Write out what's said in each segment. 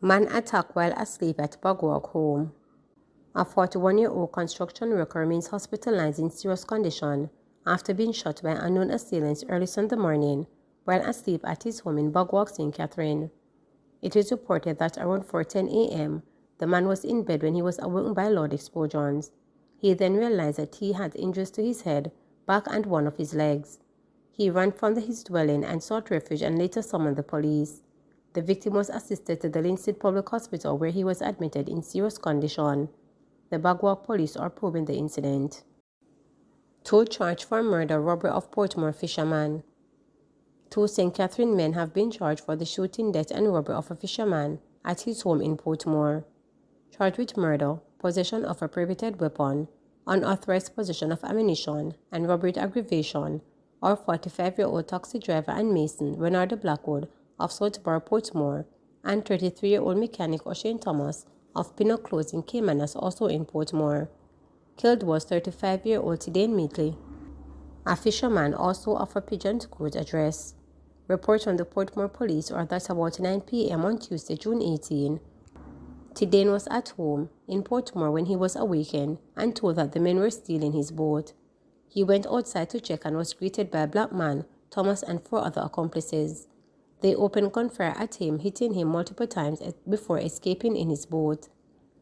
Man attacked while asleep at Bagwalk home. A 41-year-old construction worker remains hospitalized in serious condition after being shot by unknown assailants early Sunday morning while asleep at his home in Bagwalk, St. Catherine. It is reported that around 4:10 a.m., the man was in bed when he was awoken by loud explosions. He then realized that he had injuries to his head, back, and one of his legs. He ran from his dwelling and sought refuge and later summoned the police. The victim was assisted to the Linstead Public Hospital where he was admitted in serious condition. The Bagwalk police are probing the incident. 2 charged for murder, robbery of Portmore fisherman. 2 St. Catherine men have been charged for the shooting, death, and robbery of a fisherman at his home in Portmore. Charged with murder, possession of a prohibited weapon, unauthorized possession of ammunition, and robbery with aggravation are 45-year-old taxi driver and mason Renardo Blackwood of Southborough, Portmore, and 33-year-old mechanic O'Shane Thomas of Pinnock Close in Caymanas, also in Portmore. Killed was 35-year-old Tidane Meatley, a fisherman also of a Pigeon Court address. Reports from the Portmore police are that about 9 p.m. on Tuesday, June 18, Tidane was at home in Portmore when he was awakened and told that the men were stealing his boat. He went outside to check and was greeted by a black man, Thomas, and 4 other accomplices. They opened gunfire at him, hitting him multiple times before escaping in his boat.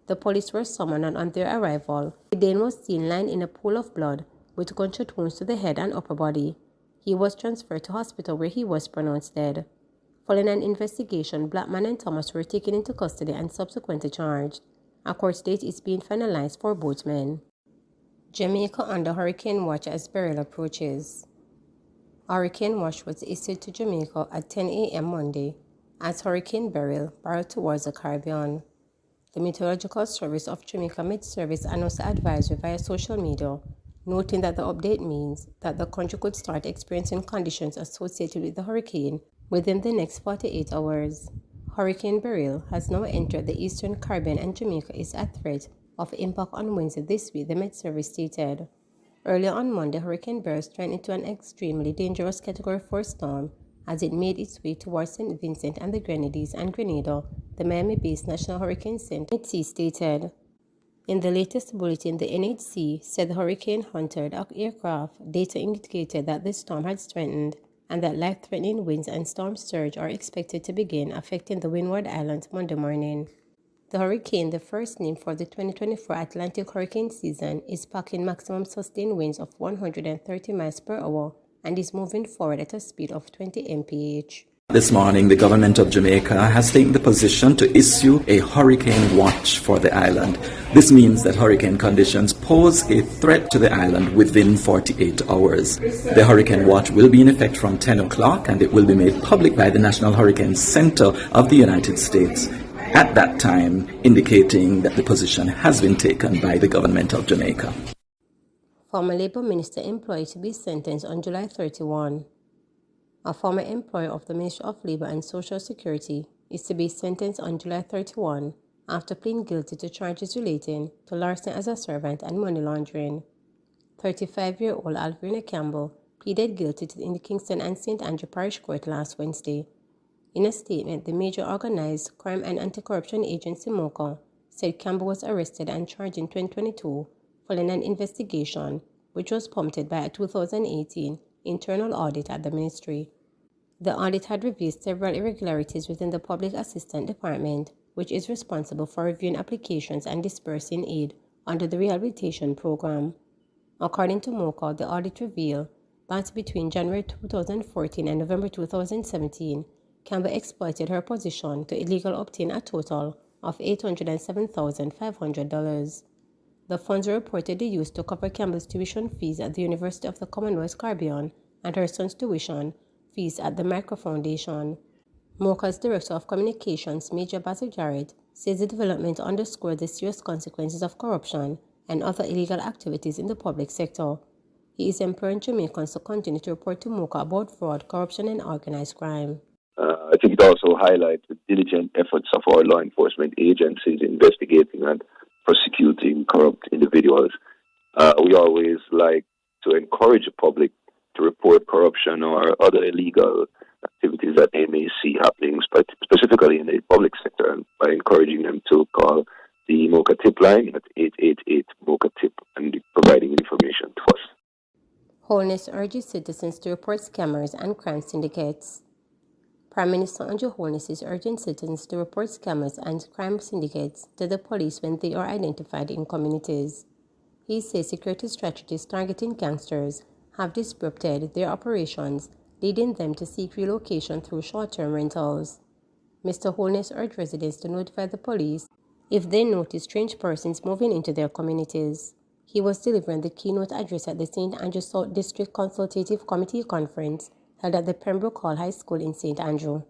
The police were summoned, and on their arrival, Tidane was seen lying in a pool of blood with gunshot wounds to the head and upper body. He was transferred to hospital where he was pronounced dead. Following an investigation, Blackman and Thomas were taken into custody and subsequently charged. A court date is being finalized for both men. Jamaica under hurricane watch as Beryl approaches. Hurricane watch was issued to Jamaica at 10 a.m. Monday as Hurricane Beryl barreled towards the Caribbean. The Meteorological Service of Jamaica Mid-Service announced the advisory via social media, noting that the update means that the country could start experiencing conditions associated with the hurricane within the next 48 hours. Hurricane Beryl has now entered the Eastern Caribbean and Jamaica is at threat of impact on Wednesday this week, the Met Service stated. Earlier on Monday, Hurricane Beryl strengthened into an extremely dangerous Category 4 storm as it made its way towards St. Vincent and the Grenadines and Grenada, the Miami-based National Hurricane Center (NHC) stated. In the latest bulletin, the NHC said the hurricane hunted aircraft data indicated that the storm had strengthened and that life-threatening winds and storm surge are expected to begin affecting the Windward Islands Monday morning. The hurricane, the first name for the 2024 Atlantic hurricane season, is packing maximum sustained winds of 130 miles per hour and is moving forward at a speed of 20 mph. This morning, the government of Jamaica has taken the position to issue a hurricane watch for the island. This means that hurricane conditions pose a threat to the island within 48 hours. The hurricane watch will be in effect from 10 o'clock and it will be made public by the National Hurricane Center of the United States at that time, indicating that the position has been taken by the government of Jamaica. Former Labour Minister employed to be sentenced on July 31. A former employee of the Ministry of Labour and Social Security is to be sentenced on July 31 after pleading guilty to charges relating to larceny as a servant and money laundering. 35-year-old Alverina Campbell pleaded guilty in the Kingston and St. Andrew Parish Court last Wednesday. In a statement, the Major Organised Crime and Anti-Corruption Agency MOCA said Campbell was arrested and charged in 2022 following an investigation which was prompted by a 2018 internal audit at the ministry. The audit had revealed several irregularities within the Public Assistance Department, which is responsible for reviewing applications and dispersing aid under the Rehabilitation Program. According to MOCA, the audit revealed that between January 2014 and November 2017, Campbell exploited her position to illegally obtain a total of $807,500. The funds were reportedly used to cover Campbell's tuition fees at the University of the Commonwealth Caribbean and her son's tuition fees at the Micro Foundation. MOCA's Director of Communications, Major Basil Garrett, says the development underscored the serious consequences of corruption and other illegal activities in the public sector. He is imploring Jamaicans to continue to report to MOCA about fraud, corruption, and organized crime. I think it also highlights the diligent efforts of our law enforcement agencies investigating and prosecuting corrupt individuals We always like to encourage the public to report corruption or other illegal activities that they may see happening, specifically in the public sector, and by encouraging them to call the Mocha Tip line at 888 Mocha Tip and providing information to us. Holness urges citizens to report scammers and crime syndicates. Prime Minister Andrew Holness is urging citizens to report scammers and crime syndicates to the police when they are identified in communities. He says security strategies targeting gangsters have disrupted their operations, leading them to seek relocation through short-term rentals. Mr. Holness urged residents to notify the police if they notice strange persons moving into their communities. He was delivering the keynote address at the St. Andrew South District Consultative Committee Conference held at the Pembroke Hall High School in St. Andrew.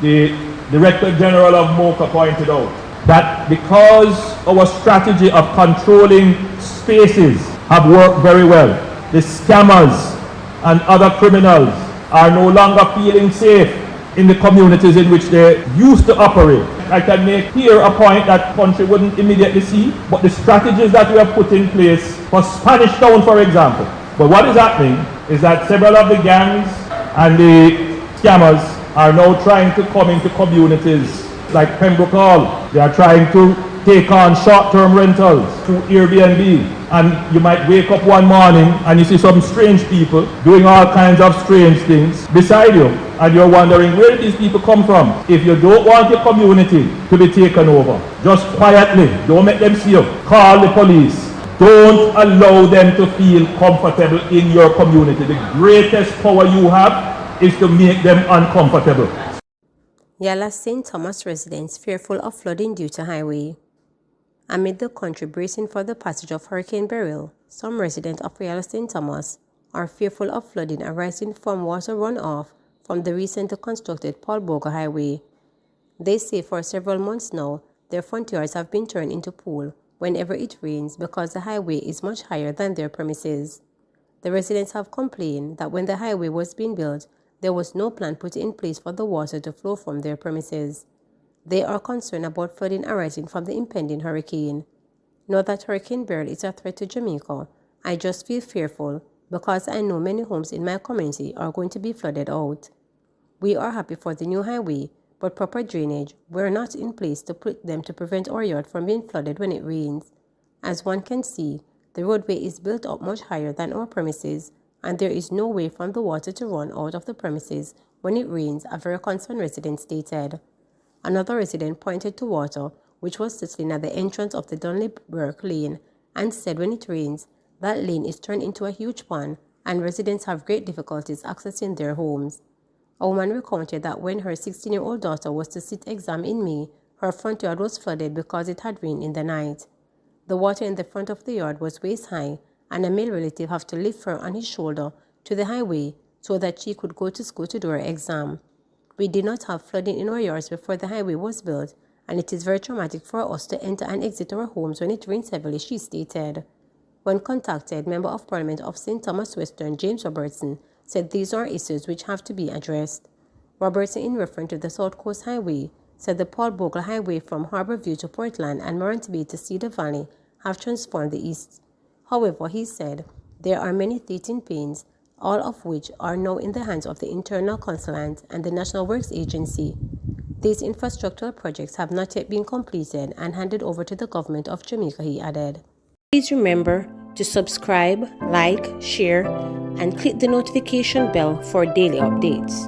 The Director General of MOCA pointed out that because our strategy of controlling spaces have worked very well, the scammers and other criminals are no longer feeling safe in the communities in which they used to operate. I can make here a point that country wouldn't immediately see, but the strategies that we have put in place for Spanish Town, for example. But what is happening is that several of the gangs and the scammers are now trying to come into communities like Pembroke Hall. They are trying to take on short-term rentals through Airbnb. And you might wake up one morning and you see some strange people doing all kinds of strange things beside you. And you're wondering, where did these people come from? If you don't want your community to be taken over, just quietly, don't make them see you. Call the police. Don't allow them to feel comfortable in your community. The greatest power you have is to make them uncomfortable. Yala St. Thomas residents fearful of flooding due to highway. Amid the country bracing for the passage of Hurricane Beryl, some residents of Yala St. Thomas are fearful of flooding arising from water runoff from the recently constructed Paul Boga Highway. They say for several months now, their front yards have been turned into pool whenever it rains because the highway is much higher than their premises. The residents have complained that when the highway was being built, there was no plan put in place for the water to flow from their premises. They are concerned about flooding arising from the impending hurricane. Now that Hurricane Beryl is a threat to Jamaica, I just feel fearful because I know many homes in my community are going to be flooded out. We are happy for the new highway, but proper drainage were not in place to put them to prevent our yard from being flooded when it rains. As one can see, the roadway is built up much higher than our premises, and there is no way for the water to run out of the premises when it rains, a very concerned resident stated. Another resident pointed to water, which was sitting at the entrance of the Dunley-Burke Lane, and said when it rains, that lane is turned into a huge pond, and residents have great difficulties accessing their homes. A woman recounted that when her 16-year-old daughter was to sit exam in May, her front yard was flooded because it had rained in the night. The water in the front of the yard was waist high, and a male relative had to lift her on his shoulder to the highway so that she could go to school to do her exam. We did not have flooding in our yards before the highway was built, and it is very traumatic for us to enter and exit our homes when it rains heavily, she stated. When contacted, Member of Parliament of St. Thomas Western, James Robertson, said these are issues which have to be addressed. Robertson, in reference to the South Coast Highway, said the Paul Bogle Highway from Harbour View to Portland and Morant Bay to Cedar Valley have transformed the east. However, he said, there are many teething pains, all of which are now in the hands of the Internal Consulate and the National Works Agency. These infrastructural projects have not yet been completed and handed over to the government of Jamaica, he added. Please remember to subscribe, like, share, and click the notification bell for daily updates.